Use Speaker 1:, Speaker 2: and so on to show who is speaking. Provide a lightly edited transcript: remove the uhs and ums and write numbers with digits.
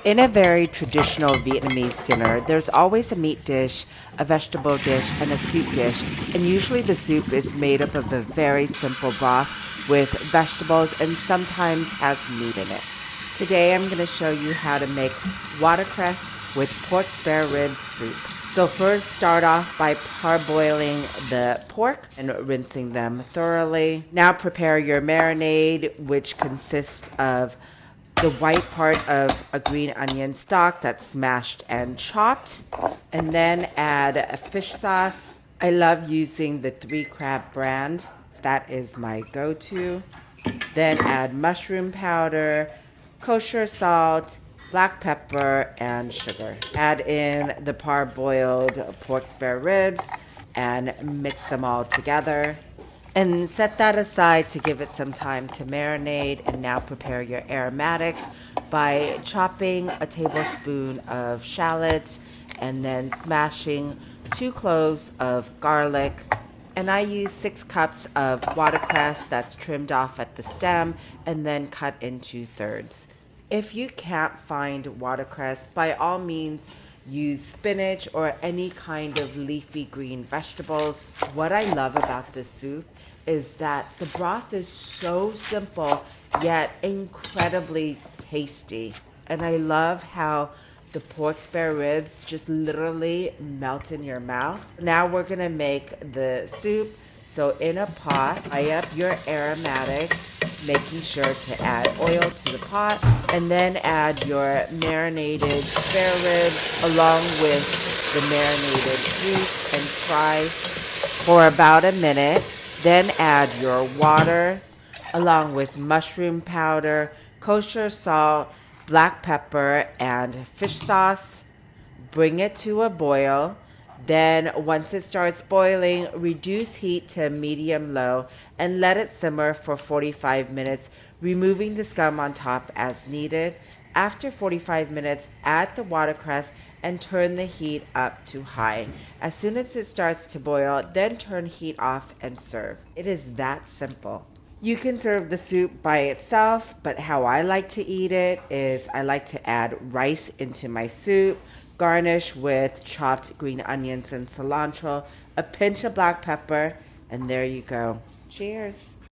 Speaker 1: In a very traditional Vietnamese dinner, there's always a meat dish, a vegetable dish, and a soup dish, and usually the soup is made up of a very simple broth with vegetables and sometimes has meat in it. Today I'm going to show you how to make watercress with pork spare ribs soup. So first start off by parboiling the pork and rinsing them thoroughly. Now prepare your marinade, which consists of the white part of a green onion stock that's smashed and chopped, and then add a fish sauce. I love using the 3 Crab brand. That is my go-to. Then add mushroom powder, kosher salt, black pepper, and sugar. Add in the parboiled pork spare ribs and mix them all together. And set that aside to give it some time to marinate. And now prepare your aromatics by chopping a tablespoon of shallots and then smashing 2 cloves of garlic. And I use 6 cups of watercress that's trimmed off at the stem and then cut into thirds. If you can't find watercress, by all means use spinach or any kind of leafy green vegetables. What I love about this soup is that the broth is so simple yet incredibly tasty. And I love how the pork spare ribs just literally melt in your mouth. Now we're gonna make the soup. So in a pot, fry up your aromatics, making sure to add oil to the pot, and then add your marinated spare ribs along with the marinated juice and fry for about a minute. Then add your water along with mushroom powder, kosher salt, black pepper, and fish sauce. Bring it to a boil. Then once it starts boiling, reduce heat to medium-low and let it simmer for 45 minutes, removing the scum on top as needed. After 45 minutes, add the watercress and turn the heat up to high. As soon as it starts to boil, then turn heat off and serve. It is that simple. You can serve the soup by itself, but how I like to eat it is I like to add rice into my soup, garnish with chopped green onions and cilantro, a pinch of black pepper, and there you go. Cheers.